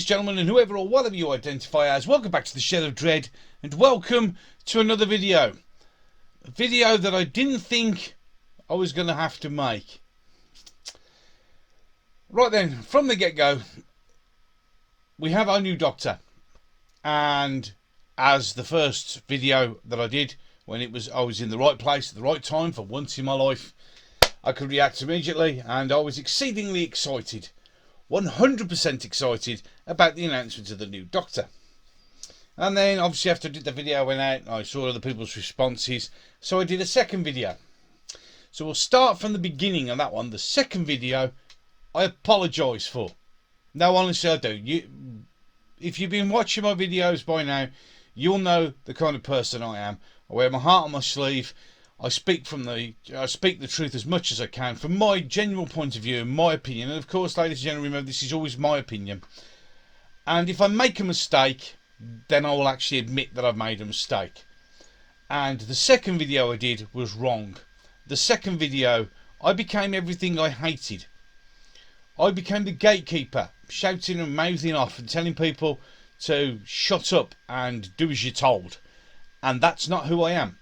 ladies, gentlemen, and whoever or whatever you identify as, welcome back to the Shed of Dread, and welcome to another video. A video that I didn't think I was going to have to make. Right then, from the get-go, we have our new Doctor. And as the first video that I did, when I was in the right place at the right time for once in my life, I could react immediately, and I was exceedingly excited. 100% excited about the announcement of the new Doctor. And then obviously after I did the video, I went out and I saw other people's responses, so I did a second video. So we'll start from the beginning on that one. The second video I apologise for. No, honestly I do. If you've been watching my videos by now, you'll know the kind of person I am. I wear my heart on my sleeve. I speak the truth as much as I can from my general point of view and my opinion. And of course, ladies and gentlemen, remember this is always my opinion. And if I make a mistake, then I will actually admit that I've made a mistake. And the second video I did was wrong. The second video, I became everything I hated. I became the gatekeeper, shouting and mouthing off and telling people to shut up and do as you're told. And that's not who I am.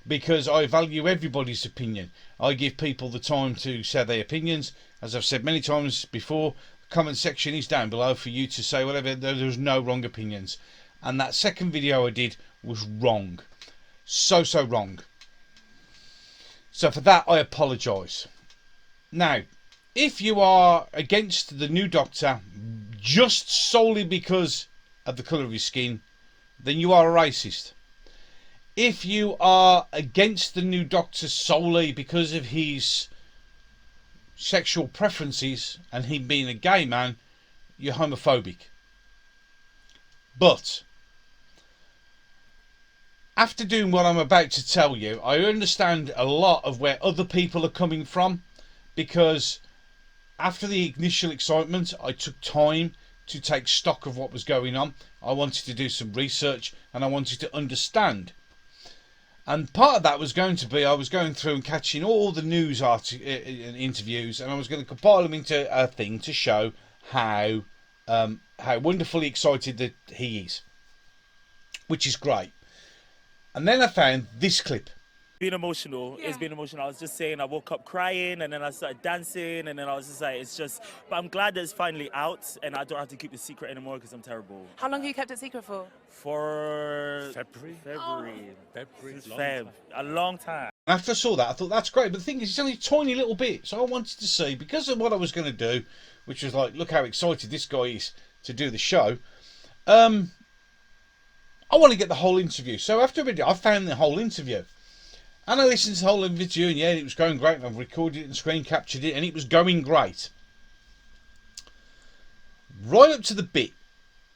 Because I value everybody's opinion. I give people the time to say their opinions. As I've said many times before, the comment section is down below for you to say whatever. There's no wrong opinions. And that second video I did was wrong. So wrong. So for that I apologise. Now, if you are against the new Doctor just solely because of the colour of his skin, then you are a racist. If you are against the new Doctor solely because of his sexual preferences and him being a gay man, you're homophobic. But after doing what I'm about to tell you, I understand a lot of where other people are coming from, because after the initial excitement, I took time to take stock of what was going on. I wanted to do some research and I wanted to understand. And part of that was going to be, I was going through and catching all the news interviews, and I was going to compile them into a thing to show how wonderfully excited that he is, which is great. And then I found this clip. Been emotional. Yeah. It's been emotional. I was just saying, I woke up crying and then I started dancing and then I was just like, it's just, but I'm glad that it's finally out and I don't have to keep the secret anymore because I'm terrible. How long have you kept it secret for? For February. A long time. After I saw that, I thought that's great, but the thing is, it's only a tiny little bit, so I wanted to see, because of what I was going to do, which was like, look how excited this guy is to do the show. I want to get the whole interview. So after a video, I found the whole interview. And I listened to the whole video, and yeah, it was going great. And I've recorded it and screen captured it, and it was going great. Right up to the bit.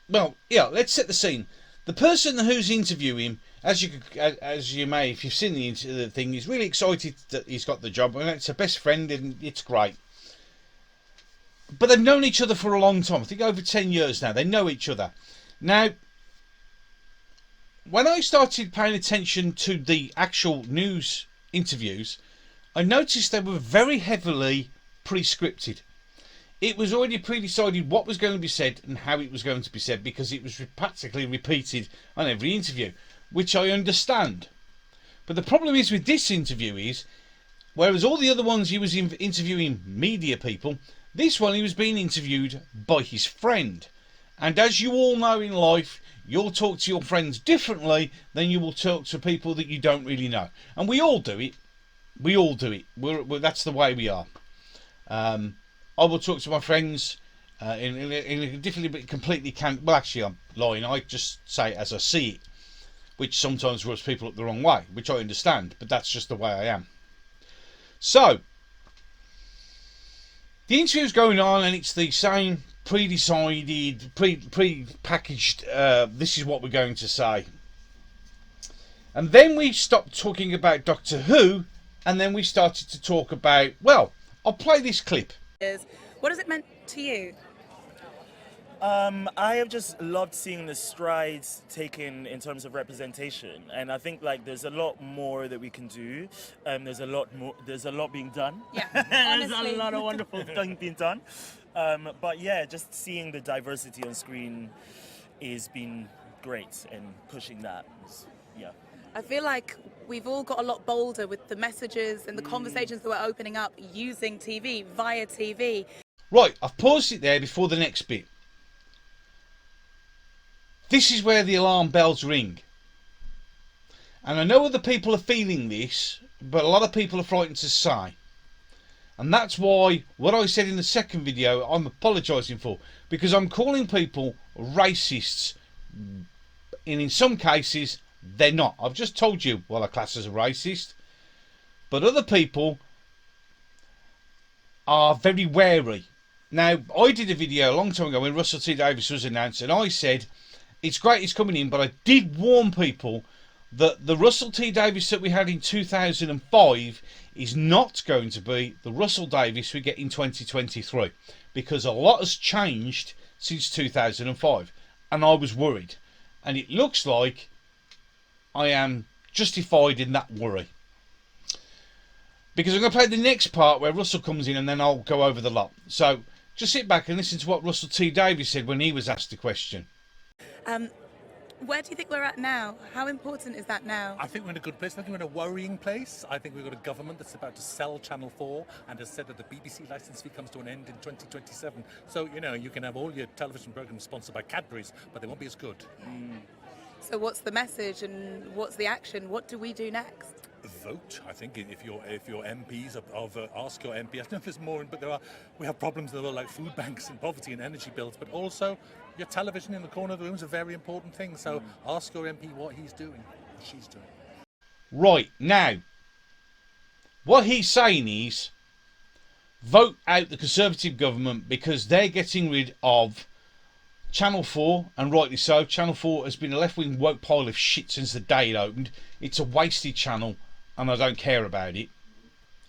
Well, yeah, let's set the scene. The person who's interviewing him, as you may, if you've seen the thing, is really excited that he's got the job. And it's a best friend, and it's great. But they've known each other for a long time. I think over 10 years now. They know each other. Now, when I started paying attention to the actual news interviews, I noticed they were very heavily pre-scripted. It was already pre-decided what was going to be said and how it was going to be said, because it was practically repeated on every interview, which I understand. But the problem is with this interview is, whereas all the other ones he was interviewing media people, this one he was being interviewed by his friend. And as you all know in life, you'll talk to your friends differently than you will talk to people that you don't really know. And we all do it. We all do it. That's the way we are. I will talk to my friends in a different, but completely well, actually, I'm lying. I just say it as I see it, which sometimes rubs people up the wrong way, which I understand, but that's just the way I am. So, the interview's going on, and it's the same pre-decided, pre-packaged, this is what we're going to say. And then we stopped talking about Doctor Who, and then we started to talk about, well, I'll play this clip. What has it meant to you? I have just loved seeing the strides taken in terms of representation, and I think like there's a lot more that we can do. There's a lot being done. Yeah, there's a lot of wonderful things being done. But yeah, just seeing the diversity on screen has been great, and pushing that is, yeah. I feel like we've all got a lot bolder with the messages and the conversations that we're opening up using TV, via TV. Right, I've paused it there before the next bit. This is where the alarm bells ring. And I know other people are feeling this, but a lot of people are frightened to say. And that's why what I said in the second video I'm apologising for. Because I'm calling people racists. And in some cases, they're not. I've just told you what I class as a racist. But other people are very wary. Now, I did a video a long time ago when Russell T Davies was announced, and I said, it's great he's coming in, but I did warn people that the Russell T Davies that we had in 2005 is not going to be the Russell Davies we get in 2023, because a lot has changed since 2005, and I was worried. And it looks like I am justified in that worry. Because I'm going to play the next part where Russell comes in, and then I'll go over the lot. So just sit back and listen to what Russell T Davies said when he was asked the question. Where do you think we're at now? How important is that now? I think we're in a good place. I think we're in a worrying place. I think we've got a government that's about to sell Channel 4 and has said that the BBC licence fee comes to an end in 2027. So, you know, you can have all your television programmes sponsored by Cadbury's, but they won't be as good. So what's the message and what's the action? What do we do next? Vote. I think if your MPs ask your MP. I don't know if there's more, but we have problems in the world like food banks and poverty and energy bills, but also your television in the corner of the room is a very important thing. So ask your MP what he's doing, what she's doing. Right, now, what he's saying is vote out the Conservative government because they're getting rid of Channel 4, and rightly so. Channel 4 has been a left-wing woke pile of shit since the day it opened. It's a wasted channel, and I don't care about it.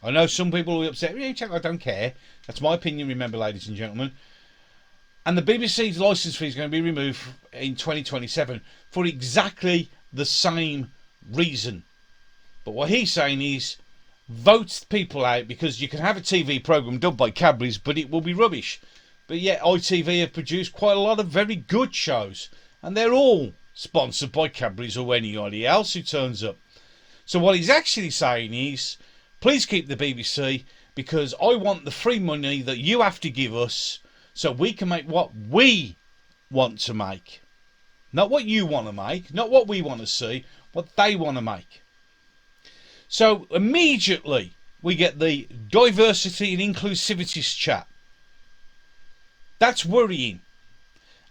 I know some people will be upset. I don't care. That's my opinion, remember, ladies and gentlemen. And the BBC's licence fee is going to be removed in 2027 for exactly the same reason. But what he's saying is vote people out, because you can have a TV programme done by Cadbury's, but it will be rubbish. But yet ITV have produced quite a lot of very good shows, and they're all sponsored by Cadbury's or anybody else who turns up. So what he's actually saying is, please keep the BBC, because I want the free money that you have to give us so we can make what we want to make. Not what you want to make, not what we want to see, what they want to make. So immediately we get the diversity and inclusivity chat. That's worrying.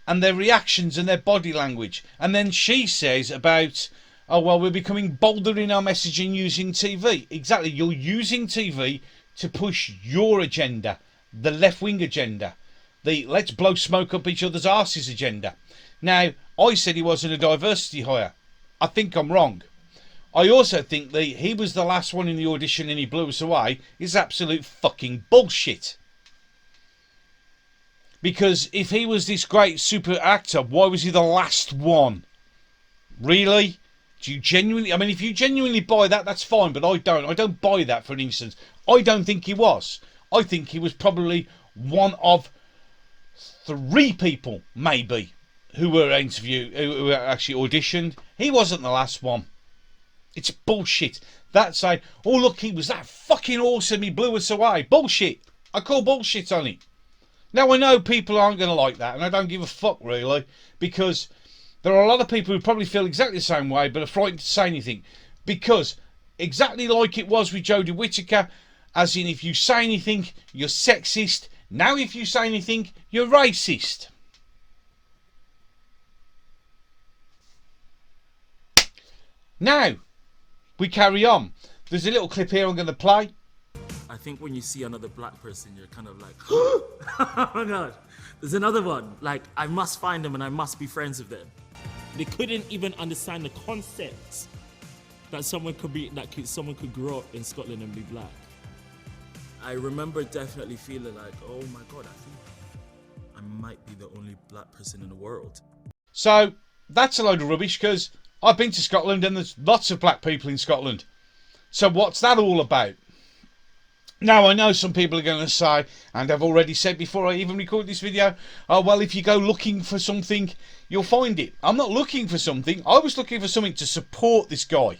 And their reactions and their body language. And then she says about, oh, well, we're becoming bolder in our messaging using TV. Exactly. You're using TV to push your agenda, the left-wing agenda, the let's blow smoke up each other's arses agenda. Now, I said he wasn't a diversity hire. I think I'm wrong. I also think that he was the last one in the audition and he blew us away is absolute fucking bullshit. Because if he was this great super actor, why was he the last one? Really? Do you genuinely... I mean, if you genuinely buy that, that's fine, but I don't. I don't buy that, for instance. I don't think he was. I think he was probably one of 3 people, maybe, who were who were actually auditioned. He wasn't the last one. It's bullshit. That saying, oh, look, he was that fucking awesome, he blew us away. Bullshit. I call bullshit on it. Now, I know people aren't going to like that, and I don't give a fuck, really, because there are a lot of people who probably feel exactly the same way, but are frightened to say anything. Because, exactly like it was with Jodie Whittaker, as in, if you say anything, you're sexist. Now, if you say anything, you're racist. Now, we carry on. There's a little clip here I'm going to play. I think when you see another black person, you're kind of like, oh my God. There's another one. Like, I must find them and I must be friends with them. They couldn't even understand the concept that someone could grow up in Scotland and be black. I remember definitely feeling like, oh my God, I think I might be the only black person in the world. So, that's a load of rubbish, because I've been to Scotland and there's lots of black people in Scotland. So what's that all about? Now, I know some people are going to say, and I've already said before I even recorded this video, oh, well, if you go looking for something, you'll find it. I'm not looking for something. I was looking for something to support this guy.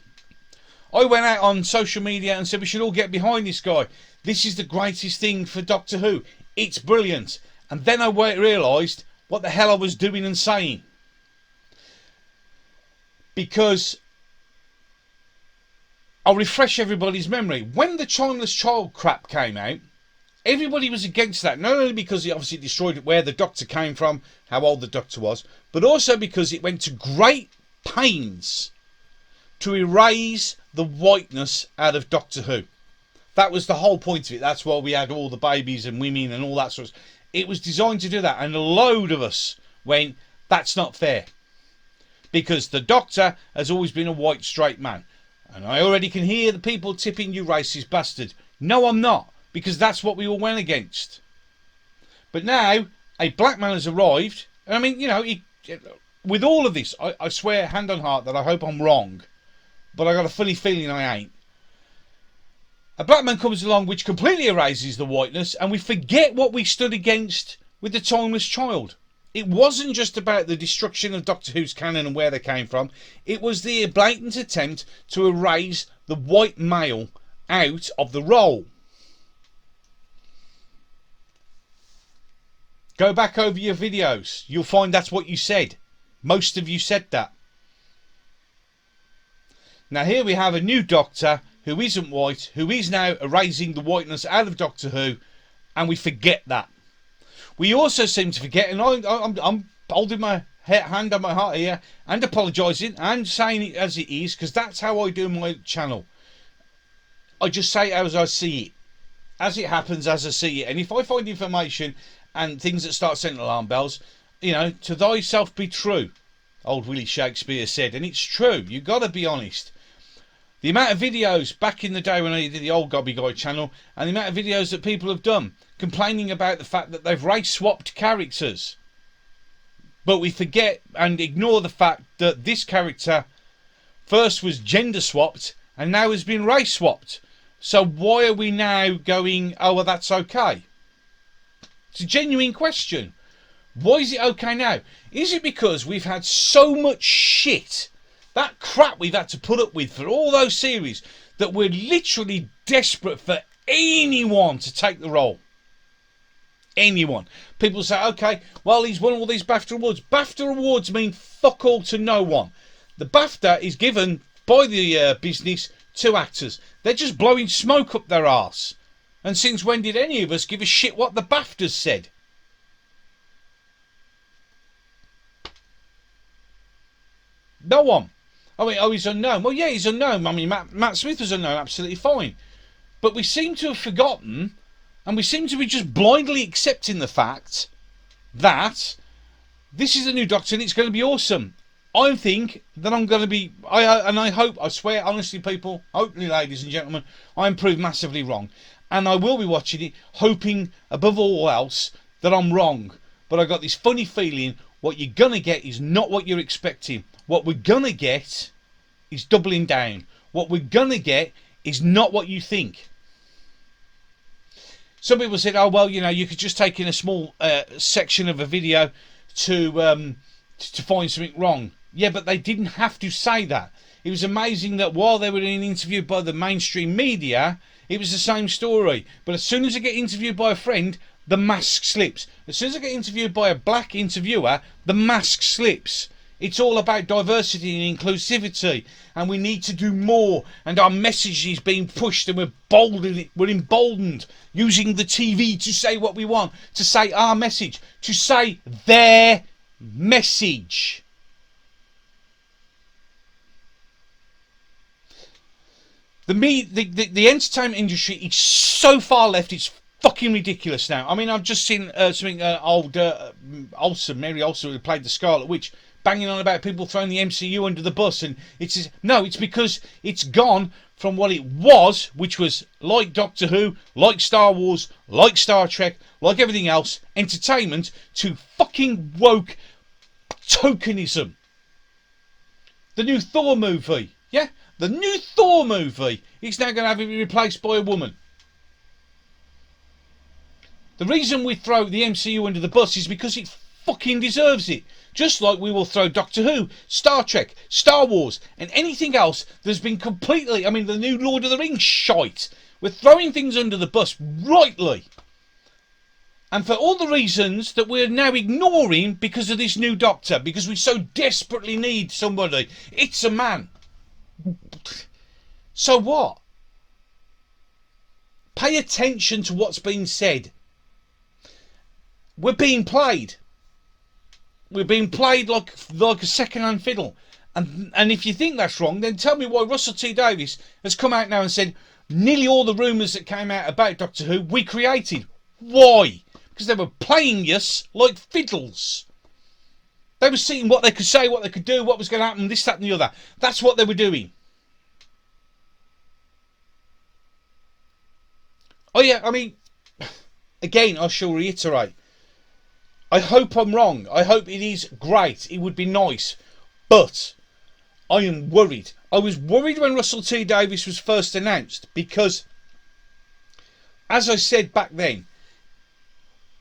I went out on social media and said we should all get behind this guy. This is the greatest thing for Doctor Who. It's brilliant. And then I realised what the hell I was doing and saying. Because I'll refresh everybody's memory. When the Timeless Child crap came out, everybody was against that. Not only because it obviously destroyed where the Doctor came from, how old the Doctor was, but also because it went to great pains to erase the whiteness out of Doctor Who. That was the whole point of it. That's why we had all the babies and women and all that sort of stuff. It was designed to do that. And a load of us went, that's not fair. Because the Doctor has always been a white straight man. And I already can hear the people tipping, you racist bastard. No, I'm not. Because that's what we all went against. But now, a black man has arrived. And I mean, you know, with all of this, I swear, hand on heart, that I hope I'm wrong. But I got a funny feeling I ain't. A black man comes along which completely erases the whiteness, and we forget what we stood against with the Timeless Child. It wasn't just about the destruction of Doctor Who's canon and where they came from. It was the blatant attempt to erase the white male out of the role. Go back over your videos. You'll find that's what you said. Most of you said that. Now here we have a new Doctor who isn't white, who is now erasing the whiteness out of Doctor Who, and we forget that. We also seem to forget, and I'm holding my hand on my heart here and apologising and saying it as it is, because that's how I do my channel. I just say it as I see it, as it happens, as I see it. And if I find information and things that start sending alarm bells, you know, to thyself be true, old Willie Shakespeare said, and it's true. You've got to be honest. The amount of videos back in the day when I did the old Gobby Guy channel, and the amount of videos that people have done complaining about the fact that they've race swapped characters, but we forget and ignore the fact that this character first was gender swapped and now has been race swapped. So why are we now going, oh well, that's okay? It's a genuine question. Why is it okay now? Is it because we've had so much shit, that crap we've had to put up with for all those series, that we're literally desperate for anyone to take the role? Anyone. People say, okay, well, he's won all these BAFTA awards. BAFTA awards mean fuck all to no one. The BAFTA is given by the business to actors. They're just blowing smoke up their arse. And since when did any of us give a shit what the BAFTAs said? No one. I mean, oh, he's unknown. Well, yeah, he's unknown. I mean, Matt Smith was unknown, absolutely fine. But we seem to have forgotten, and we seem to be just blindly accepting the fact that this is a new Doctor and it's going to be awesome. I think that I'm going to be, I hope, I swear, honestly, people, hopefully, ladies and gentlemen, I'm proved massively wrong. And I will be watching it, hoping, above all else, that I'm wrong. But I got this funny feeling what you're going to get is not what you're expecting. What we're going to get is doubling down. What we're going to get is not what you think. Some people said, oh, well, you know, you could just take in a small section of a video to find something wrong. Yeah, but they didn't have to say that. It was amazing that while they were being interviewed by the mainstream media, it was the same story. But as soon as I get interviewed by a friend, the mask slips. As soon as I get interviewed by a black interviewer, the mask slips. It's all about diversity and inclusivity, and we need to do more, and our message is being pushed, and we're emboldened using the TV to say what we want, to say our message, to say their message. The entertainment industry is so far left, it's fucking ridiculous now. I mean, I've just seen something Olsen, Mary Olsen, who played the Scarlet Witch, banging on about people throwing the MCU under the bus, and it's because it's gone from what it was, which was like Doctor Who, like Star Wars, like Star Trek, like everything else, entertainment, to fucking woke tokenism. The new Thor movie, yeah? The new Thor movie is now going to have it replaced by a woman. The reason we throw the MCU under the bus is because it fucking deserves it. Just like we will throw Doctor Who, Star Trek, Star Wars, and anything else that's been completely, I mean, the new Lord of the Rings shite. We're throwing things under the bus rightly. And for all the reasons that we're now ignoring because of this new Doctor, because we so desperately need somebody. It's a man. So what? Pay attention to what's being said. We're being played. We're being played like a second-hand fiddle. And if you think that's wrong, then tell me why Russell T Davies has come out now and said nearly all the rumours that came out about Doctor Who we created. Why? Because they were playing us like fiddles. They were seeing what they could say, what they could do, what was going to happen, this, that and the other. That's what they were doing. Oh yeah, I mean, again, I shall reiterate. I hope I'm wrong. I hope it is great. It would be nice. But I am worried. I was worried when Russell T Davies was first announced because, as I said back then,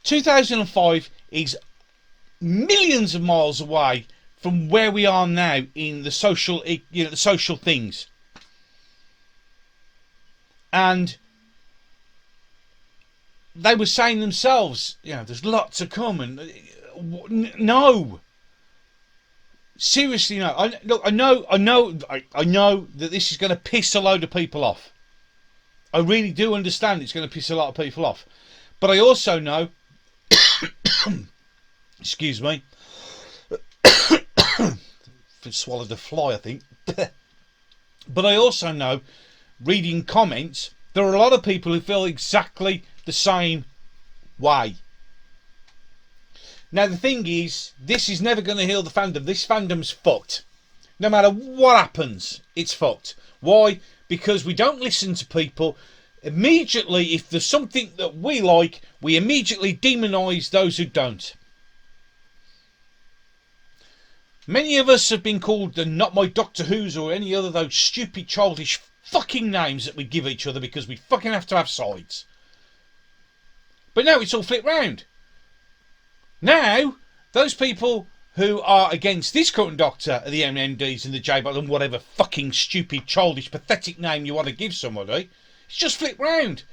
2005 is millions of miles away from where we are now in the social, the social things. And they were saying themselves, there's lots to come, and no, seriously, no. I know that this is going to piss a load of people off. I really do understand it's going to piss a lot of people off, but I also know, excuse me, swallowed a fly, I think. But I also know, reading comments, there are a lot of people who feel exactly the same way. Now the thing is, this is never going to heal the fandom. This fandom's fucked. No matter what happens, it's fucked. Why? Because we don't listen to people. Immediately, if there's something that we like, we immediately demonise those who don't. Many of us have been called the Not My Doctor Who's or any other of those stupid childish fucking names that we give each other because we fucking have to have sides. But now it's all flipped round. Now, those people who are against this current Doctor are the MMDs and the J-Bot and whatever fucking stupid, childish, pathetic name you want to give somebody. It's just flipped round.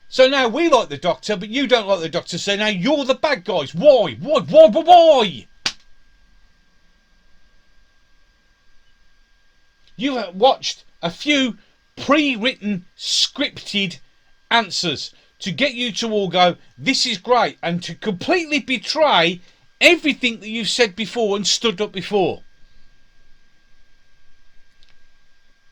So now we like the Doctor, but you don't like the Doctor, so now you're the bad guys. Why? Why? You've watched a few pre-written, scripted answers to get you to all go, this is great, and to completely betray everything that you've said before and stood up before.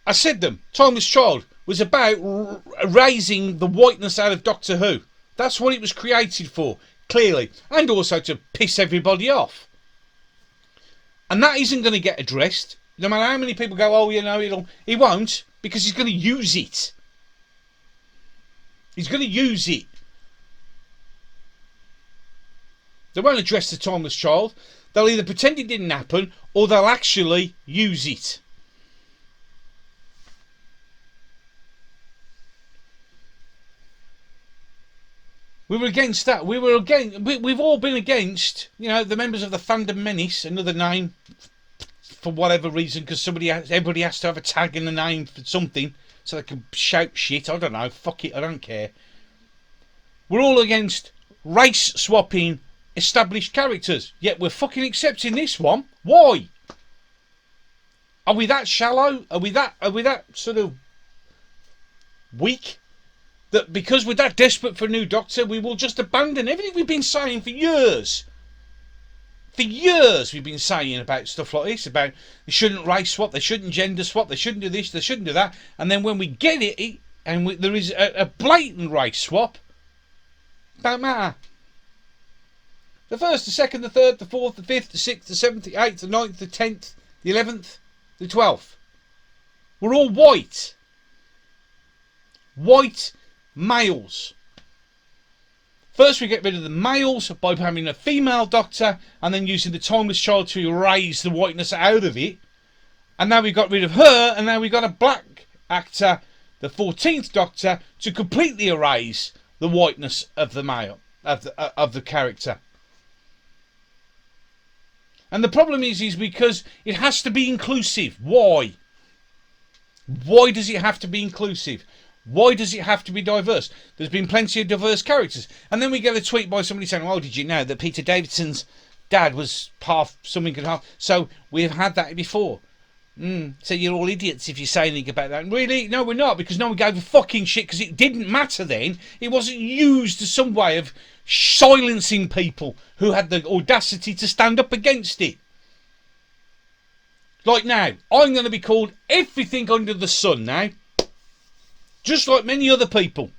I said them. Timeless Child was about raising the whiteness out of Doctor Who. That's what it was created for, clearly, and also to piss everybody off. And that isn't going to get addressed. No matter how many people go, oh, he won't, because he's going to use it. He's going to use it. They won't address the Timeless Child. They'll either pretend it didn't happen, or they'll actually use it. We were against that. We've all been against, the members of the Fandom Menace, another name, for whatever reason, because everybody has to have a tag in the name for something, so they can shout shit. I don't know. Fuck it. I don't care. We're all against race swapping established characters, yet we're fucking accepting this one. Why? Are we that shallow? Are we that sort of weak that because we're that desperate for a new Doctor, we will just abandon everything we've been saying for years? For years we've been saying about stuff like this, about they shouldn't race swap, they shouldn't gender swap, they shouldn't do this, they shouldn't do that. And then when we get it, there is a blatant race swap, don't matter. The first, the second, the third, the fourth, the fifth, the sixth, the seventh, the eighth, the ninth, the 10th, the 11th, the 12th. We're all white. White males. First we get rid of the males by having a female Doctor and then using the Timeless Child to erase the whiteness out of it. And now we got rid of her, and now we got a black actor, the 14th Doctor, to completely erase the whiteness of the male. of the character. And the problem is because it has to be inclusive. Why? Why does it have to be inclusive? Why does it have to be diverse? There's been plenty of diverse characters. And then we get a tweet by somebody saying, oh, did you know that Peter Davidson's dad was half something and half? So we've had that before. So you're all idiots if you say anything about that. And really? No, we're not, because no one gave a fucking shit, because it didn't matter then. It wasn't used as some way of silencing people who had the audacity to stand up against it. Like now, I'm going to be called everything under the sun now. Just like many other people.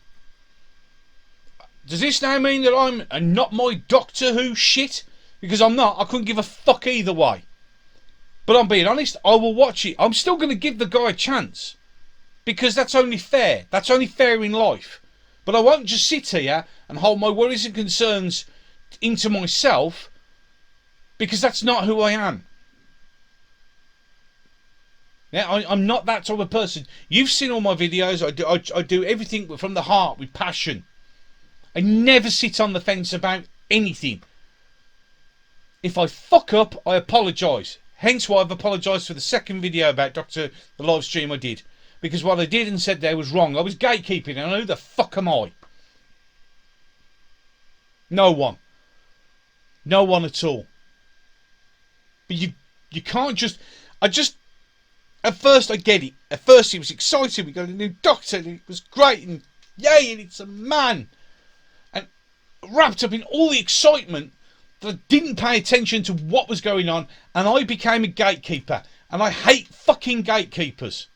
Does this now mean that I'm not my Doctor Who shit? Because I'm not. I couldn't give a fuck either way. But I'm being honest, I will watch it. I'm still going to give the guy a chance. Because that's only fair. That's only fair in life. But I won't just sit here and hold my worries and concerns into myself. Because that's not who I am. Yeah, I'm not that type of person. You've seen all my videos. I do everything from the heart with passion. I never sit on the fence about anything. If I fuck up, I apologise. Hence why I've apologised for the second video about the live stream I did. Because what I did and said there was wrong. I was gatekeeping, and who the fuck am I? No one. No one at all. But you can't just... At first I get it. At first it was exciting. We got a new Doctor and it was great. And yay, and it's a man. And wrapped up in all the excitement, that I didn't pay attention to what was going on, and I became a gatekeeper. And I hate fucking gatekeepers.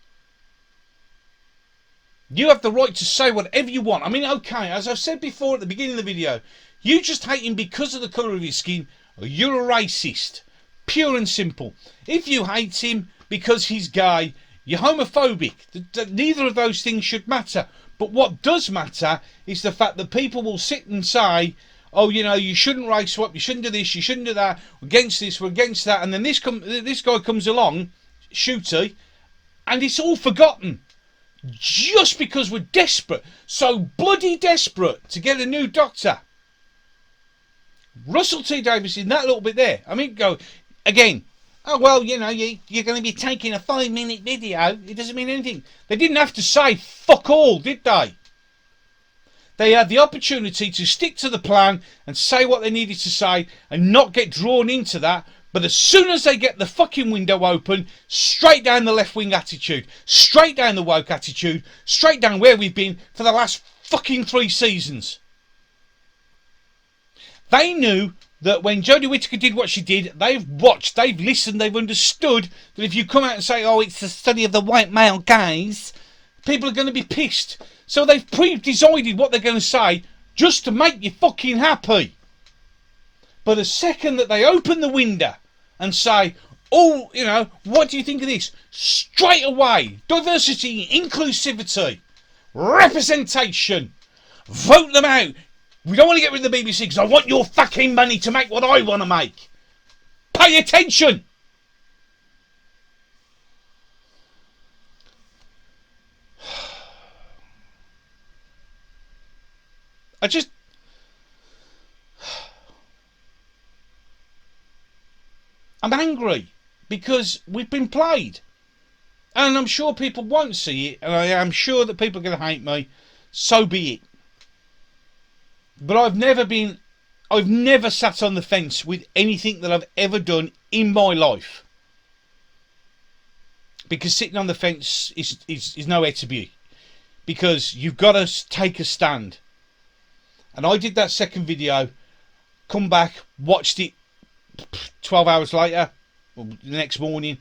You have the right to say whatever you want. I mean, okay, as I've said before at the beginning of the video, you just hate him because of the colour of his skin, or you're a racist. Pure and simple. If you hate him because he's gay, you're homophobic. Neither of those things should matter. But what does matter is the fact that people will sit and say, oh, you know, you shouldn't race swap, you shouldn't do this, you shouldn't do that, we're against this, we're against that, and then this guy comes along, Shooty, and it's all forgotten. Just because we're desperate, so bloody desperate to get a new Doctor. Russell T Davies in that little bit there. I mean, go again. Oh, well, you know, you're going to be taking a 5-minute video. It doesn't mean anything. They didn't have to say fuck all, did they? They had the opportunity to stick to the plan and say what they needed to say and not get drawn into that. But as soon as they get the fucking window open, straight down the left-wing attitude, straight down the woke attitude, straight down where we've been for the last fucking 3 seasons. They knew that when Jodie Whittaker did what she did, they've watched, they've listened, they've understood that if you come out and say, oh, it's the study of the white male gaze, people are going to be pissed. So they've pre-decided what they're going to say just to make you fucking happy. But the second that they open the window and say, oh, you know, what do you think of this? Straight away, diversity, inclusivity, representation, vote them out. We don't want to get rid of the BBC because I want your fucking money to make what I want to make. Pay attention. I'm angry because we've been played. And I'm sure people won't see it, and I am sure that people are going to hate me. So be it. But I've never sat on the fence with anything that I've ever done in my life. Because sitting on the fence is nowhere to be. Because you've got to take a stand. And I did that second video, come back, watched it 12 hours later, or the next morning,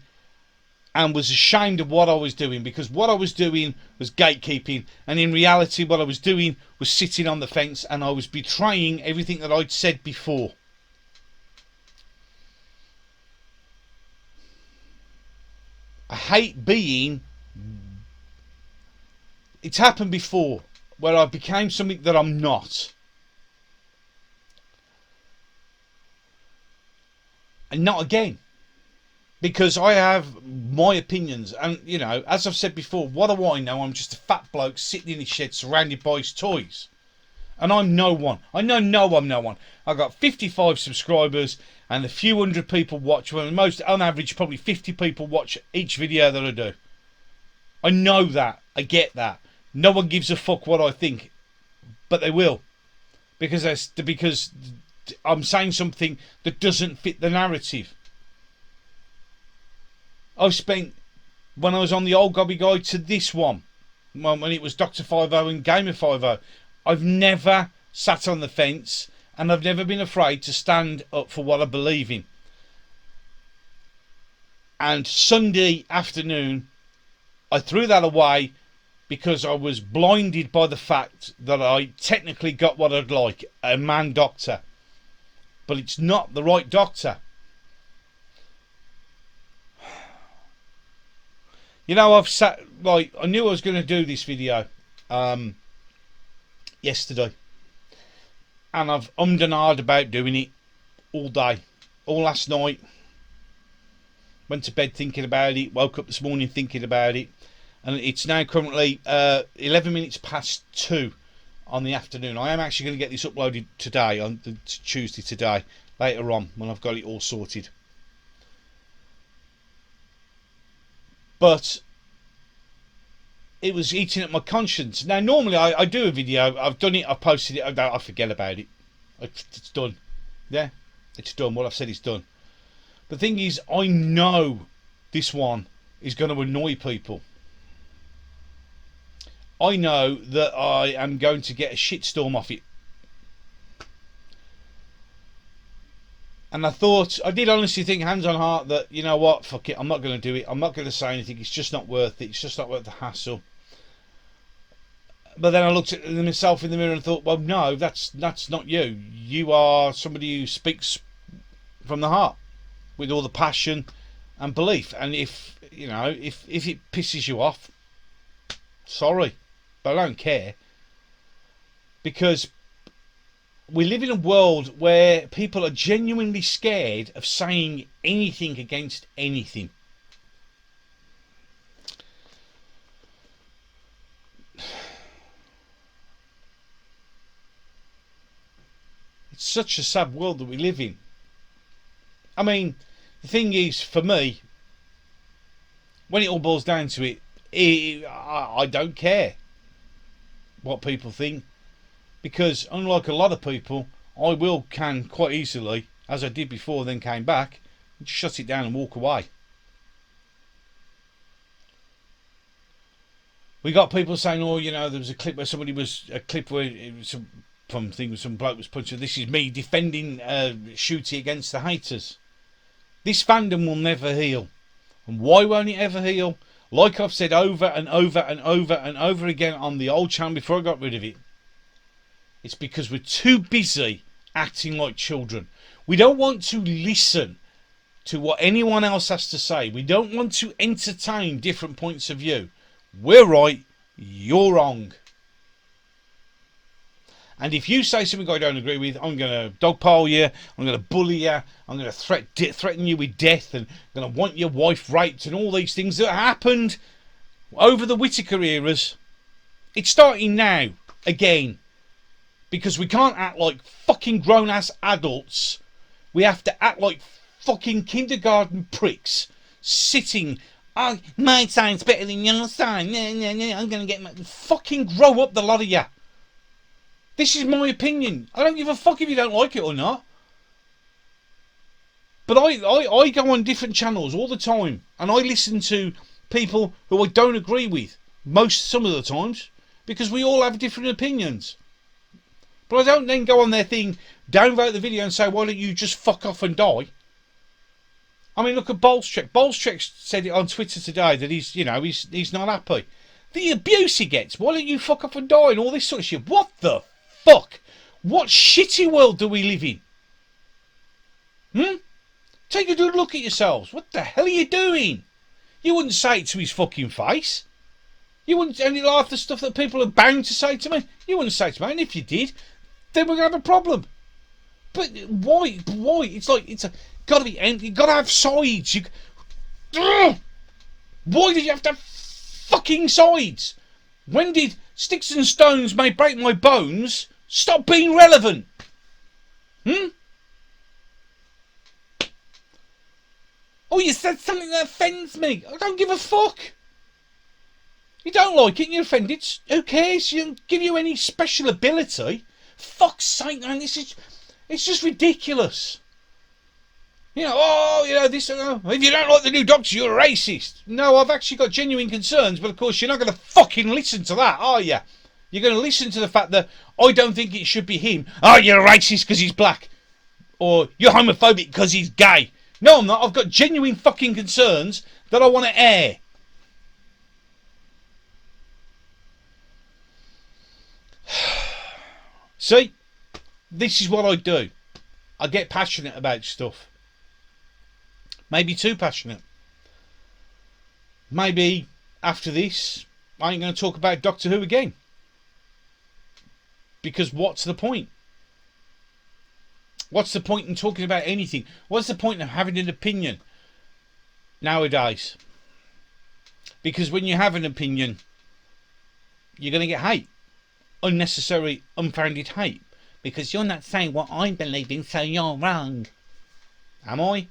and was ashamed of what I was doing, because what I was doing was gatekeeping, and in reality what I was doing was sitting on the fence, and I was betraying everything that I'd said before. I hate being... It's happened before, where I became something that I'm not. And not again. Because I have my opinions. And, you know, as I've said before, what do I know? I'm just a fat bloke sitting in his shed surrounded by his toys. And I'm no one. I know I'm no one. I've got 55 subscribers and a few hundred people watch. Well, most, on average, probably 50 people watch each video that I do. I know that. I get that. No one gives a fuck what I think. But they will. Because I'm saying something that doesn't fit the narrative. I've spent, when I was on the old Gobby Guide to this one, when it was Dr. 50 and Gamer 50, I've never sat on the fence and I've never been afraid to stand up for what I believe in. And Sunday afternoon, I threw that away because I was blinded by the fact that I technically got what I'd like, a man doctor. But it's not the right doctor. You know, I've sat, like, I knew I was going to do this video yesterday. And I've ummed and ahed about doing it all day. All last night. Went to bed thinking about it. Woke up this morning thinking about it. And it's now currently 11 minutes past 2 on the afternoon. I am actually going to get this uploaded today, on Tuesday today, later on, when I've got it all sorted. But it was eating at my conscience. Now, normally I do a video. I've done it. I've posted it. I forget about it. It's done. Yeah, it's done. What I've said is done. The thing is, I know this one is going to annoy people. I know that I am going to get a shitstorm off it. And I thought, I did honestly think, hands on heart, that, you know what, fuck it, I'm not going to do it. I'm not going to say anything. It's just not worth it. It's just not worth the hassle. But then I looked at myself in the mirror and thought, well, no, that's not you. You are somebody who speaks from the heart with all the passion and belief. And if, you know, if it pisses you off, sorry, but I don't care. Because we live in a world where people are genuinely scared of saying anything against anything. It's such a sad world that we live in. I mean, the thing is, for me, when it all boils down to it, I don't care what people think. Because unlike a lot of people, I can quite easily, as I did before, then came back, shut it down and walk away. We got people saying, oh, you know, there was a clip where it was some bloke was punching. This is me defending Shooty against the haters. This fandom will never heal. And why won't it ever heal? Like I've said over and over and over and over again on the old channel before I got rid of it. It's because we're too busy acting like children. We don't want to listen to what anyone else has to say. We don't want to entertain different points of view. We're right, you're wrong. And if you say something I don't agree with, I'm going to dogpile you, I'm going to bully you, I'm going to threaten you with death, and I'm going to want your wife raped, and all these things that happened over the Whittaker eras. It's starting now, again. Because we can't act like fucking grown-ass adults. We have to act like fucking kindergarten pricks. Sitting, oh, my sign's better than your sign. I'm going to get my... Fucking grow up, the lot of you. This is my opinion. I don't give a fuck if you don't like it or not. But I go on different channels all the time. And I listen to people who I don't agree with. Some of the times. Because we all have different opinions. But I don't then go on their thing, downvote the video and say, why don't you just fuck off and die? I mean, look at Bolstrek. Bolstrek said it on Twitter today that he's not happy. The abuse he gets, why don't you fuck off and die and all this sort of shit. What the fuck? What shitty world do we live in? Take a good look at yourselves. What the hell are you doing? You wouldn't say it to his fucking face. You wouldn't, and half the stuff that people are bound to say to me, you wouldn't say to me, and if you did, then we're going to have a problem. But why? It's like, got to be empty. You've got to have sides. Why did you have to have fucking sides? When did Sticks and Stones May Break My Bones Stop being relevant. Oh, you said something that offends me. I don't give a fuck. You don't like it and you're offended. Who cares? You don't give you any special ability. Fuck's sake, man. It's just ridiculous. You know, this. If you don't like the new Doctor, you're a racist. No, I've actually got genuine concerns, but of course you're not going to fucking listen to that, are you? You're going to listen to the fact that I don't think it should be him. Oh, you're a racist because he's black. Or you're homophobic because he's gay. No, I'm not. I've got genuine fucking concerns that I want to air. See? This is what I do. I get passionate about stuff. Maybe too passionate. Maybe after this, I ain't going to talk about Doctor Who again. Because what's the point? What's the point in talking about anything? What's the point of having an opinion nowadays? Because when you have an opinion, you're going to get hate. Unnecessary, unfounded hate. Because you're not saying what I believe in, so you're wrong. Am I?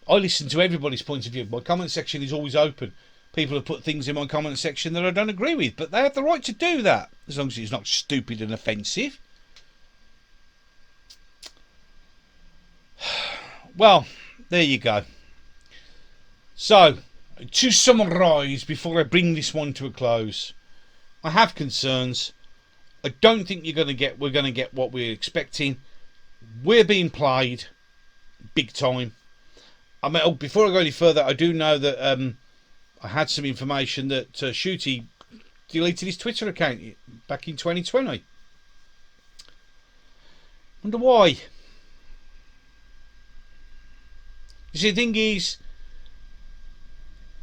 I listen to everybody's point of view. My comment section is always open. People have put things in my comment section that I don't agree with, but they have the right to do that, as long as it's not stupid and offensive. Well, there you go. So, to summarise, before I bring this one to a close, I have concerns. I don't think we're going to get what we're expecting. We're being played big time. I mean, before I go any further, I do know that I had some information that Shooty deleted his Twitter account back in 2020. Wonder why. You see, the thing is,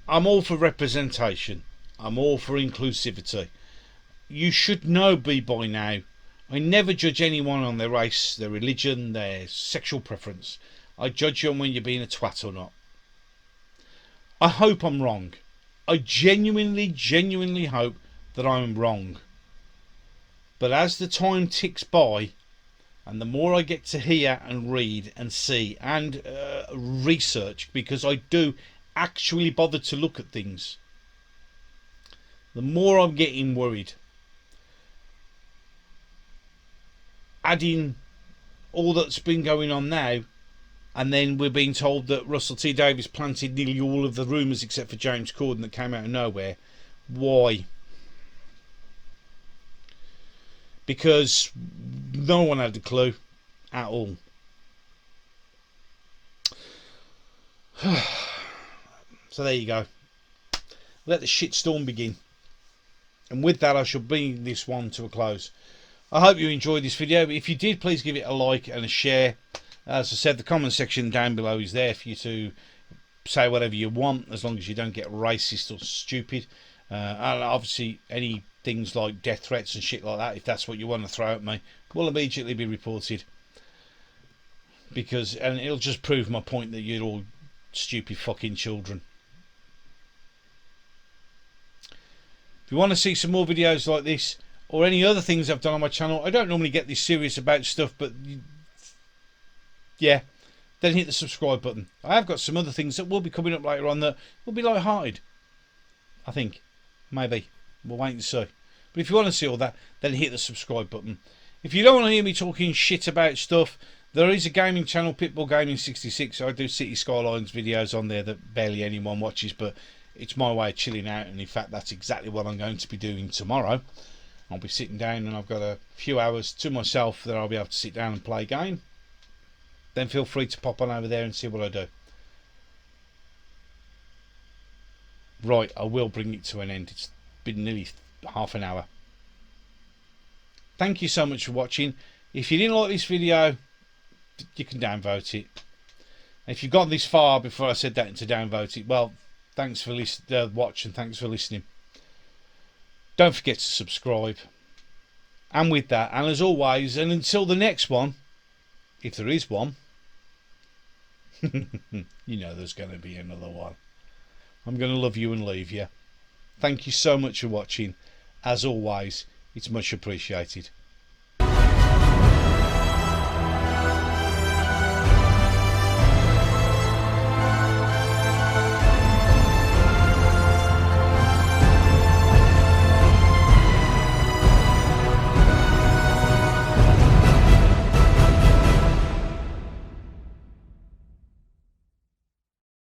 I'm all for representation. I'm all for inclusivity. You should know by now, I never judge anyone on their race, their religion, their sexual preference. I judge you on when you're being a twat or not. I hope I'm wrong. I genuinely hope that I'm wrong. But as the time ticks by, and the more I get to hear and read and see and research, because I do actually bother to look at things, the more I'm getting worried. Adding all that's been going on now, and then we're being told that Russell T Davies planted nearly all of the rumours except for James Corden that came out of nowhere. Why? Because no one had a clue at all. So there you go. Let the shitstorm begin. And with that, I shall bring this one to a close. I hope you enjoyed this video. If you did, please give it a like and a share. As I said, the comment section down below is there for you to say whatever you want, as long as you don't get racist or stupid. And obviously, any things like death threats and shit like that, if that's what you want to throw at me, will immediately be reported. And it'll just prove my point that you're all stupid fucking children. If you want to see some more videos like this, or any other things I've done on my channel, I don't normally get this serious about stuff, but yeah, then hit the subscribe button. I have got some other things that will be coming up later on that will be light-hearted. I think. Maybe. We'll wait and see. But if you want to see all that, then hit the subscribe button. If you don't want to hear me talking shit about stuff, there is a gaming channel, Pitbull Gaming 66. I do City Skylines videos on there that barely anyone watches, but it's my way of chilling out, and in fact that's exactly what I'm going to be doing tomorrow. I'll be sitting down and I've got a few hours to myself that I'll be able to sit down and play a game. Then feel free to pop on over there and see what I do. Right, I will bring it to an end. It's been nearly half an hour. Thank you so much for watching. If you didn't like this video, you can downvote it. If you got this far before I said that to downvote it, well, thanks for watching. Thanks for listening. Don't forget to subscribe. And with that, and as always, and until the next one, if there is one, you know there's going to be another one. I'm going to love you and leave you. Thank you so much for watching. As always, It's much appreciated.